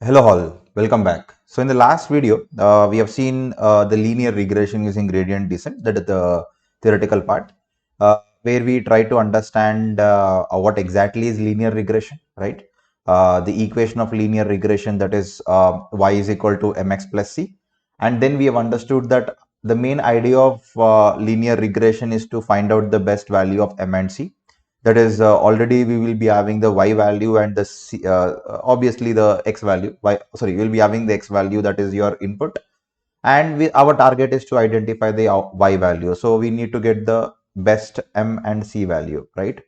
Hello all, welcome back. So in the last video, we have seen the linear regression using gradient descent, that is the theoretical part, where we try to understand what exactly is linear regression, right? The equation of linear regression, that is y is equal to mx plus c. And then we have understood that the main idea of linear regression is to find out the best value of m and c. That is already we will be having the y value and the c, obviously the x value. Sorry, we'll be having the x value, that is your input, and our target is to identify the y value. So we need to get the best m and c value, right?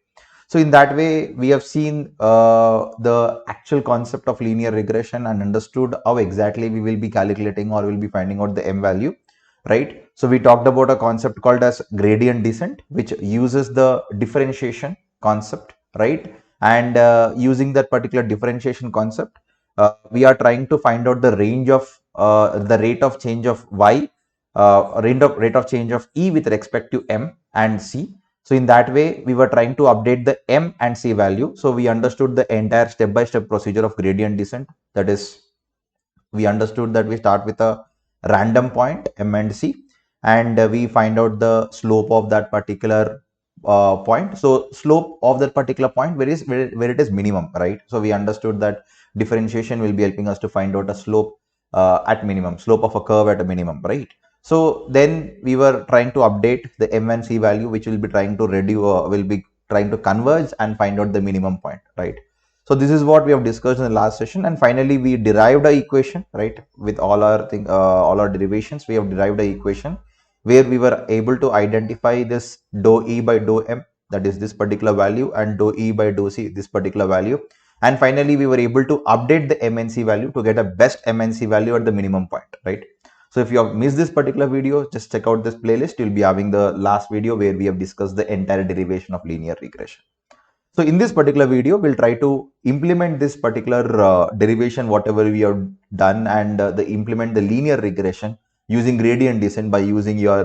So in that way, we have seen the actual concept of linear regression and understood how exactly we will be calculating or will be finding out the m value, right? So we talked about a concept called as gradient descent, which uses the differentiation concept, right? And using that particular differentiation concept, we are trying to find out the range of the rate of change of y, rate of change of e with respect to m and c. So in that way, we were trying to update the m and c value. So we understood the entire step-by-step procedure of gradient descent. That is, we understood that we start with a random point m and c, and we find out the slope of that particular point. So slope of that particular point where it is minimum, right? So we understood that differentiation will be helping us to find out a slope at minimum, slope of a curve at a minimum, right? So then we were trying to update the m and c value, which will be trying to reduce, will be trying to converge and find out the minimum point, right? So this is what we have discussed in the last session, and finally we derived a equation, right? With all our derivations, we have derived a equation where we were able to identify this dou e by dou m, that is this particular value, and dou e by dou c, this particular value. And finally, we were able to update the MNC value to get a best MNC value at the minimum point, right? So if you have missed this particular video, just check out this playlist. You'll be having the last video where we have discussed the entire derivation of linear regression. So in this particular video, we'll try to implement this particular derivation, whatever we have done, and implement the linear regression using gradient descent by using your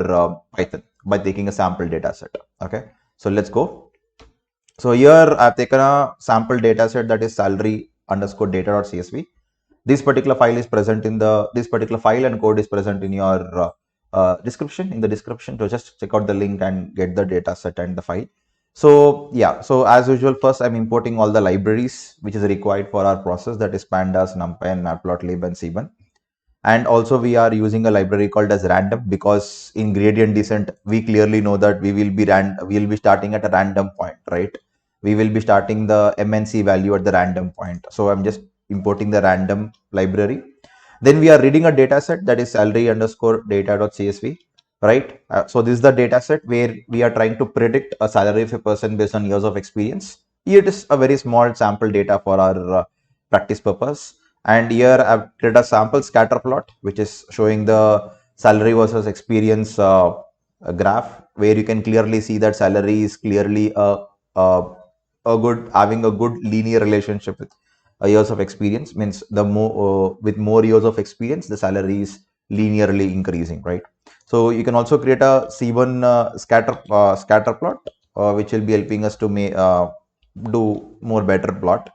Python, by taking a sample data set. Okay, so let's go. So here I've taken a sample data set, that is salary underscore data.csv. This particular file is present in this particular file and code is present in your description, in the description. So just check out the link and get the data set and the file. So yeah, so as usual, first I'm importing all the libraries which is required for our process, that is pandas, numpy, and matplotlib, and cbun. And also we are using a library called as random, because in gradient descent we clearly know that we will be starting at a random point, right? We will be starting the mnc value at the random point. So I'm just importing the random library. Then we are reading a data set, that is salary underscore data.csv, right? So this is the data set where we are trying to predict a salary of a person based on years of experience. Here it is a very small sample data for our practice purpose. And here I've created a sample scatter plot, which is showing the salary versus experience graph, where you can clearly see that salary is clearly having a good linear relationship with years of experience. Means the more with more years of experience, the salary is linearly increasing, right? So you can also create a cbun scatter plot, which will be helping us to do more better plot.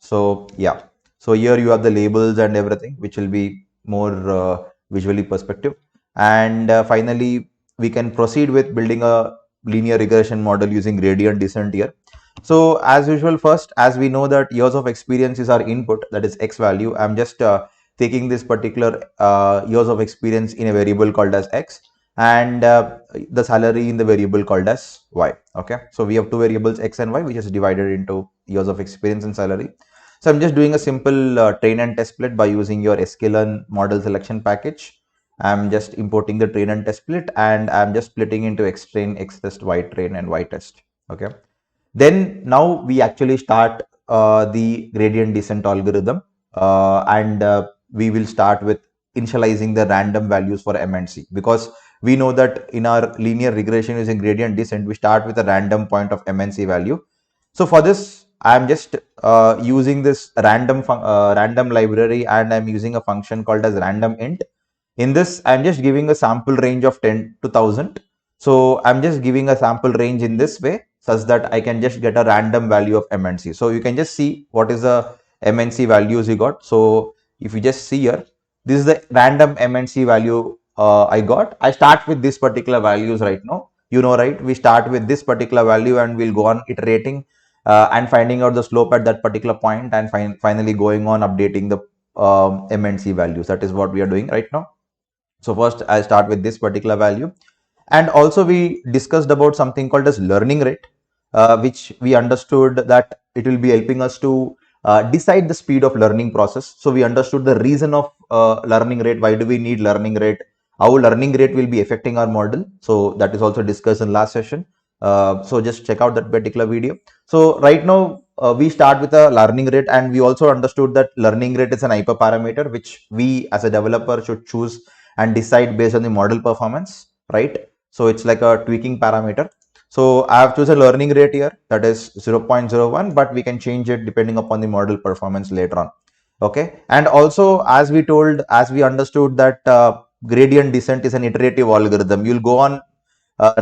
So yeah, so here you have the labels and everything, which will be more visually perspective. And finally, we can proceed with building a linear regression model using gradient descent here. So as usual, first, as we know that years of experience is our input, that is x value, I'm just taking this particular years of experience in a variable called as x, and the salary in the variable called as y. Okay, so we have two variables x and y, which is divided into years of experience and salary. So I'm just doing a simple train and test split by using your sklearn model selection package. I'm just importing the train and test split, and I'm just splitting into x train, x test, y train, and y test. Okay. Then now we actually start the gradient descent algorithm, and we will start with initializing the random values for m and c, because we know that in our linear regression using gradient descent, we start with a random point of m and c value. So for this, I'm just using this random library, and I'm using a function called as random int. In this, I'm just giving a sample range of 10 to 1000. So I'm just giving a sample range in this way, such that I can just get a random value of m and c. So you can just see what is the MNC values you got. So if you just see here, this is the random MNC value I got. I start with this particular values right now. You know, right? We start with this particular value and we'll go on iterating and finding out the slope at that particular point, and finally going on updating the MNC values. That is what we are doing right now. So first I start with this particular value. And also we discussed about something called as learning rate, which we understood that it will be helping us to decide the speed of learning process. So we understood the reason of learning rate. Why do we need learning rate? How learning rate will be affecting our model. So that is also discussed in last session. So just check out that particular video. So right now we start with a learning rate, and we also understood that learning rate is an hyperparameter which we as a developer should choose and decide based on the model performance, right? So it's like a tweaking parameter. So I have chosen learning rate here, that is 0.01, but we can change it depending upon the model performance later on. Okay. And also, as we understood that gradient descent is an iterative algorithm. You'll go on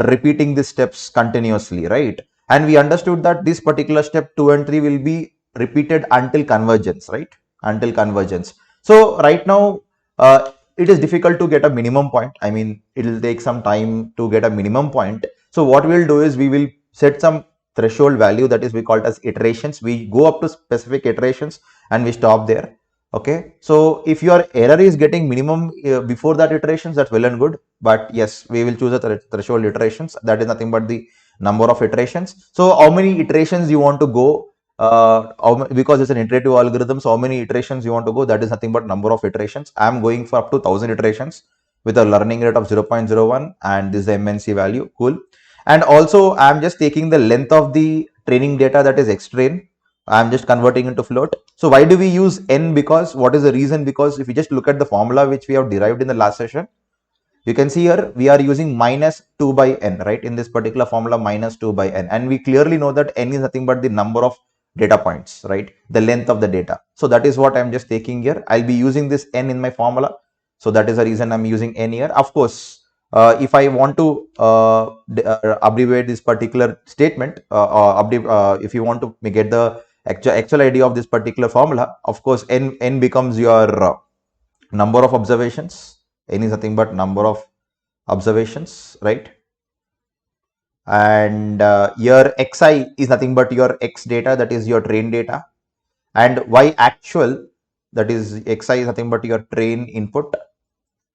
repeating the steps continuously, right? And we understood that this particular step 2 and 3 will be repeated until convergence, right? Until convergence. So right now, it is difficult to get a minimum point. I mean, it will take some time to get a minimum point. So what we'll do is we will set some threshold value, that is we call it as iterations. We go up to specific iterations and we stop there. Okay. So if your error is getting minimum before that iterations, that's well and good. But yes, we will choose a threshold iterations. That is nothing but the number of iterations. So how many iterations you want to go? Because it's an iterative algorithm, so how many iterations you want to go, that is nothing but number of iterations. I'm going for up to 1000 iterations with a learning rate of 0.01, and this is the MNC value. Cool. And also I'm just taking the length of the training data, that is xtrain. I'm just converting into float. So why do we use n? Because what is the reason? Because if you just look at the formula which we have derived in the last session, you can see here we are using minus 2 by n, right? In this particular formula, minus 2 by n, and we clearly know that n is nothing but the number of data points, right? The length of the data. So that is what I'm just taking here. I'll be using this n in my formula. So that is the reason I'm using n here. Of course, if I want to abbreviate this particular statement, if you want to get the actual idea of this particular formula, of course, n becomes your number of observations. N is nothing but number of observations, right? And your xi is nothing but your x data, that is your train data, and y actual, that is xi is nothing but your train input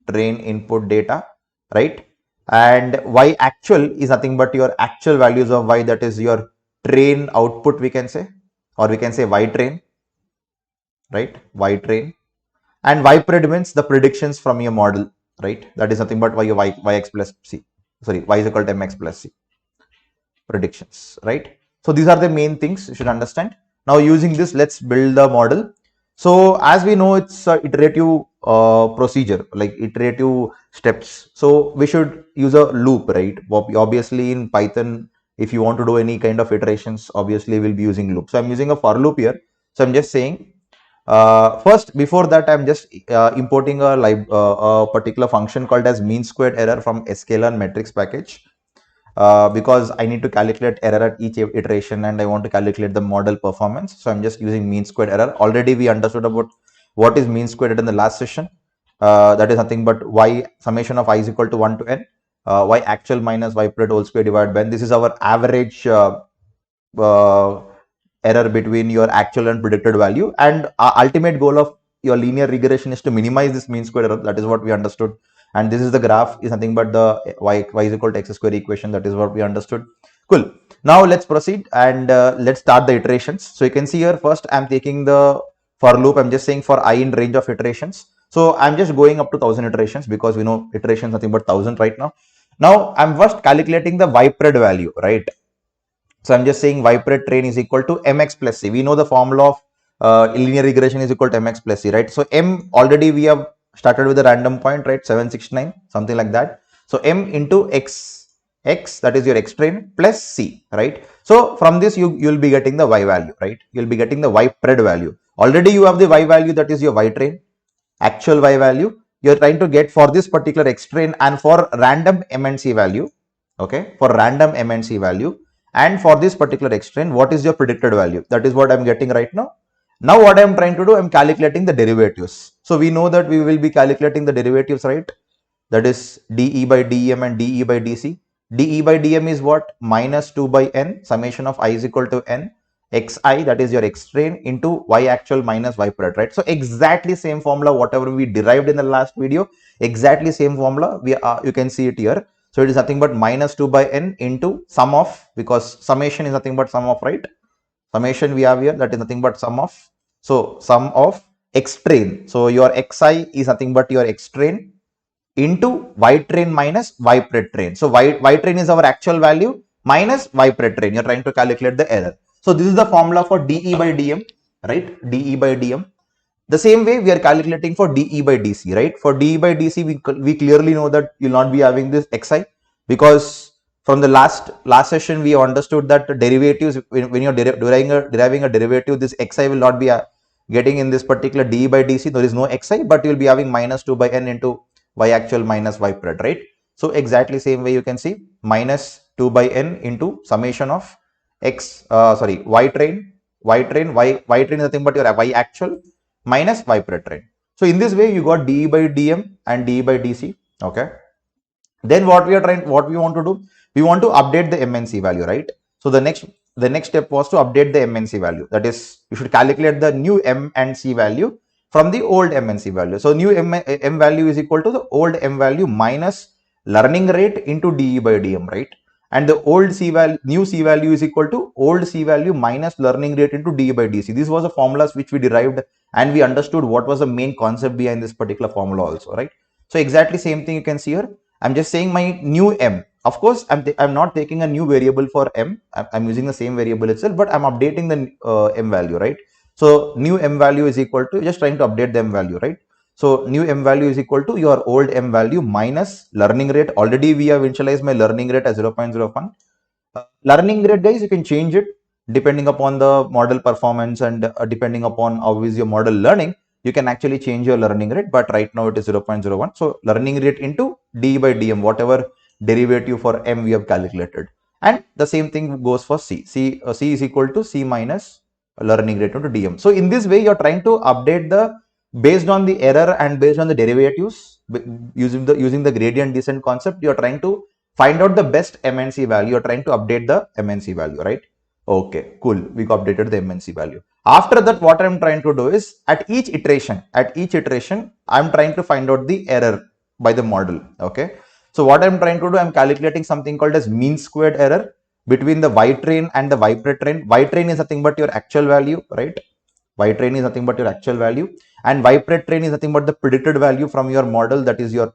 data, right? And y actual is nothing but your actual values of y, that is your train output, we can say, or we can say y train, right? Y train. And y pred means the predictions from your model, right? That is nothing but yx plus c, sorry, y is equal to mx plus c predictions, right? So these are the main things you should understand. Now using this, let's build the model. So as we know, it's a iterative procedure, like iterative steps. So we should use a loop, right? Obviously in Python, if you want to do any kind of iterations, obviously we'll be using loop. So I'm using a for loop here. So I'm just saying, first, before that, I'm just importing a particular function called as mean squared error from sklearn metrics package. Because I need to calculate error at each iteration and I want to calculate the model performance. So I'm just using mean squared error. Already we understood about what is mean squared error in the last session. That is nothing but y summation of I is equal to 1 to n, y actual minus y pred whole square divided by n. This is our average error between your actual and predicted value. And ultimate goal of your linear regression is to minimize this mean square error. That is what we understood. And this is the graph is nothing but the y is equal to x square equation. That is what we understood. Cool. Now let's proceed and let's start the iterations. So you can see here, first I'm taking the for loop. I'm just saying for I in range of iterations. So I'm just going up to 1000 iterations because we know iterations nothing but 1000 right now. Now I'm first calculating the y pred value, right? So I'm just saying y pred train is equal to mx plus c. We know the formula of linear regression is equal to mx plus c, right? So m already we have started with a random point, right? 769, something like that. So m into x, that is your x train plus c, right? So from this you'll be getting the y value, right? You'll be getting the y pred value. Already you have the y value, that is your y train, actual y value. You're trying to get for this particular x train and for random MNC value, okay? For random MNC value. And for this particular x train, what is your predicted value? That is what I'm getting right now. Now what I am trying to do, I am calculating the derivatives. So we know that we will be calculating the derivatives, right? That is dE by dm and dE by dC. dE by dm is what? Minus 2 by n, summation of I is equal to n, xi, that is your x train, into y actual minus y prod, right? So exactly same formula, whatever we derived in the last video, exactly same formula, you can see it here. So it is nothing but minus 2 by n into sum of, because summation is nothing but sum of, right? Summation we have here, that is nothing but sum of, so sum of x train. So your xi is nothing but your x train into y train minus y pred train. So y train is our actual value minus y pred train. You're trying to calculate the error. So this is the formula for dE by dm, right? dE by dm. The same way we are calculating for dE by dC, right? For dE by dC, we clearly know that you'll not be having this xi, because from the last session we have understood that derivatives, when you're deriving a derivative, this xi will not be getting in this particular dE by dC. There is no xi, but you'll be having minus 2 by n into y actual minus y pred, right? So exactly same way you can see minus 2 by n into summation of y train is nothing but your y actual minus y pred train. So in this way you got dE by dm and dE by dC. Okay. Then what we want to do, we want to update the MNC value, right? So the next step was to update the MNC value. That is, you should calculate the new M and C value from the old MNC value. So new M value is equal to the old M value minus learning rate into dE by dm, right? And the old C value, new C value is equal to old C value minus learning rate into dE by dC. This was the formulas which we derived, and we understood what was the main concept behind this particular formula also, right? So exactly same thing you can see here. I'm just saying my new M. Of course, I'm not taking a new variable for M. I'm using the same variable itself, but I'm updating the M value, right? So new M value is equal to, just trying to update the M value, right? So new M value is equal to your old M value minus learning rate. Already we have initialized my learning rate as 0.01. Learning rate, guys, you can change it depending upon the model performance and depending upon how is your model learning. You can actually change your learning rate, but right now it is 0.01. So learning rate into d by dm, whatever derivative for m we have calculated. And the same thing goes for c. C is equal to c minus learning rate into dm. So in this way, you're trying to update the, based on the error and based on the derivatives, using the gradient descent concept, you're trying to find out the best MNC value. You're trying to update the MNC value, right? Okay, cool. We updated the MNC value. After that, what I'm trying to do is at each iteration, I'm trying to find out the error by the model. Okay. So what I'm trying to do, I'm calculating something called as mean squared error between the y train and the y pred train. Y train is nothing but your actual value, right? Y train is nothing but your actual value, and y pred train is nothing but the predicted value from your model, that is your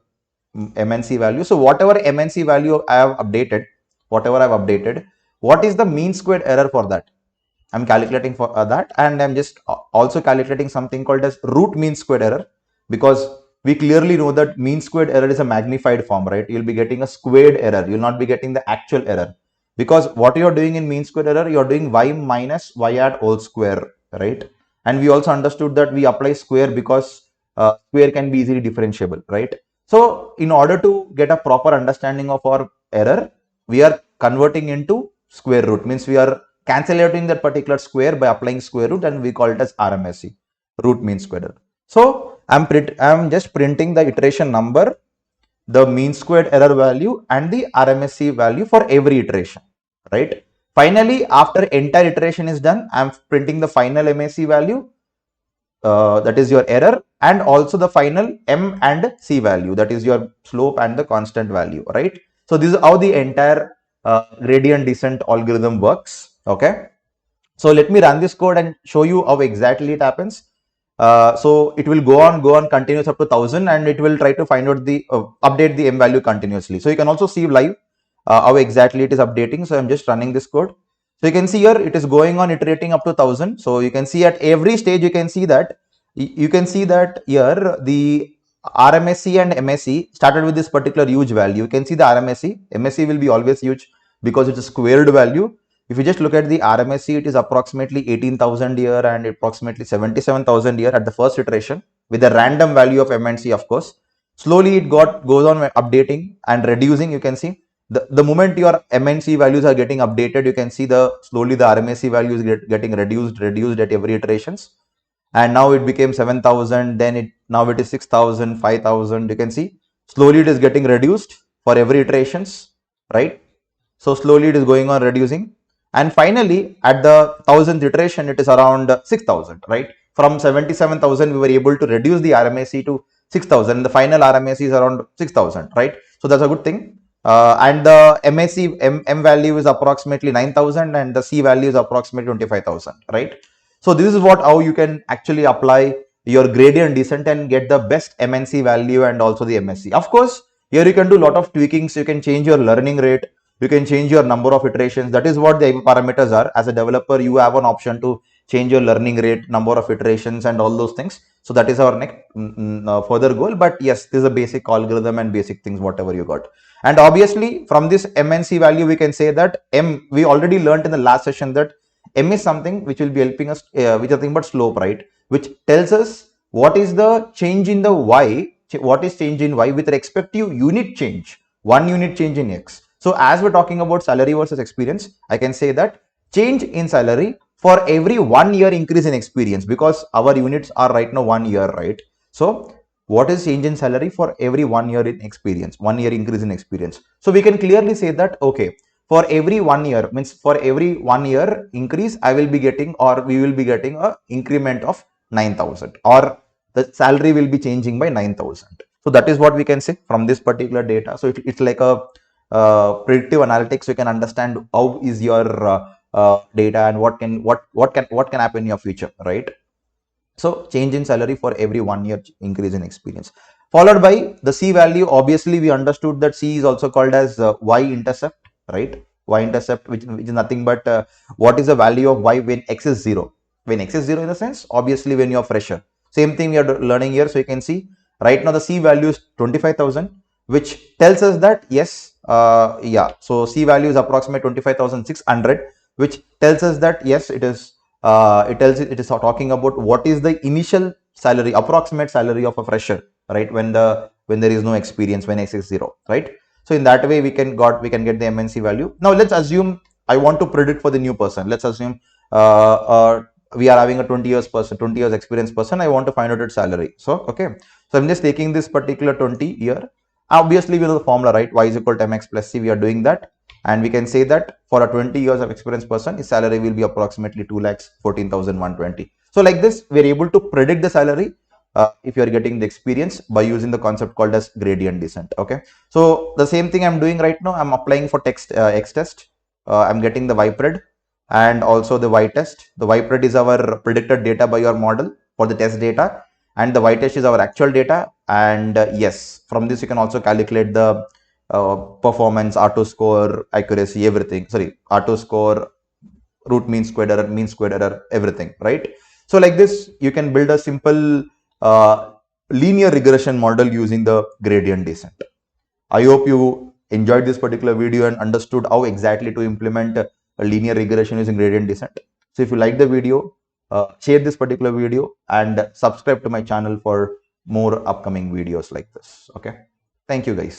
MNC value. So whatever MNC value I have updated, what is the mean squared error for that? I'm calculating for that, and I'm just also calculating something called as root mean squared error, because we clearly know that mean squared error is a magnified form, right? You'll be getting a squared error. You'll not be getting the actual error, because what you're doing in mean squared error, you're doing y minus y at whole square, right? And we also understood that we apply square because square can be easily differentiable, right? So in order to get a proper understanding of our error, we are converting into square root, means we are cancellating that particular square by applying square root, and we call it as RMSE, root mean square error. So I'm just printing the iteration number, the mean squared error value, and the RMSE value for every iteration, right? Finally, after entire iteration is done, I'm printing the final MAC value, that is your error, and also the final M and C value, that is your slope and the constant value, right? So this is how the entire gradient descent algorithm works. Okay. So let me run this code and show you how exactly it happens. So it will go on continuous up to 1000, and it will try to find out the update the M value continuously. So you can also see live how exactly it is updating. So I'm just running this code. So you can see here it is going on iterating up to 1000. So you can see at every stage, you can see that here the RMSE and MSE started with this particular huge value. You can see the RMSE, MSE will be always huge because it's a squared value. If you just look at the RMSE, it is approximately 18,000 here and approximately 77,000 here at the first iteration, with a random value of M and C, of course. Slowly it goes on updating and reducing. You can see the moment your MNC values are getting updated, you can see slowly the RMSE value is getting reduced at every iterations. and now it became 7,000, then now it is 6,000, 5,000. You can see slowly it is getting reduced for every iterations, right? So slowly it is going on reducing, and finally at the 1000th iteration it is around 6,000, right? From 77,000 we were able to reduce the RMSE to 6,000. The final RMSE is around 6,000, right? So that's a good thing. And the M value is approximately 9,000 and the C value is approximately 25,000, right? So this is how you can actually apply your gradient descent and get the best MNC value and also the MSC. Of course, here you can do a lot of tweakings. You can change your learning rate. You can change your number of iterations. That is what the parameters are. As a developer, you have an option to change your learning rate, number of iterations, and all those things. So that is our next further goal. But yes, this is a basic algorithm and basic things, whatever you got. And obviously, from this MNC value, we can say that we already learned in the last session that M is something which will be helping us, which is nothing but slope, right? Which tells us what is the change in the Y, what is change in Y with respective unit change, 1 unit change in X. So as we're talking about salary versus experience, I can say that change in salary for every 1 year increase in experience, because our units are right now 1 year, right? So what is change in salary for every 1 year in experience, 1 year increase in experience? So we can clearly say that, okay, for every 1 year, means for every 1 year increase, I will be getting, or we will be getting a increment of 9,000, or the salary will be changing by 9,000. So that is what we can say from this particular data. So it's like a predictive analytics. You can understand how is your data and what can happen in your future, right? So change in salary for every 1 year increase in experience, followed by the C value. Obviously, we understood that C is also called as Y intercept, right? Y intercept, which is nothing but what is the value of Y when X is 0. When X is 0 in the sense, obviously when you're fresher. Same thing we are learning here. So you can see right now the C value is 25,000, which tells us that yes, yeah. So C value is approximately 25,600, which tells us that yes, it is it is talking about what is the initial salary, approximate salary of a fresher, right? When there is no experience, when X is 0, right? So in that way we can get the MNC value. Now let's assume I want to predict for the new person. Let's assume we are having a 20 years experience person. I want to find out its salary. So okay, so I'm just taking this particular 20 year. Obviously we know the formula, right? Y is equal to mx plus c. We are doing that, and we can say that for a 20 years of experience person, his salary will be approximately 2,14,120. So like this, we are able to predict the salary if you are getting the experience by using the concept called as gradient descent. Okay, so the same thing I'm doing right now. I'm applying for X test. I'm getting the YPRED and also the Y test. The YPRED is our predicted data by your model for the test data, and the Y test is our actual data. And yes, from this you can also calculate the performance, auto score, accuracy, everything. Sorry, auto score, root mean squared error, everything, right? So like this, you can build a simple linear regression model using the gradient descent. I hope you enjoyed this particular video and understood how exactly to implement a linear regression using gradient descent. So if you like the video, share this particular video and subscribe to my channel for more upcoming videos like this. Okay. Thank you guys.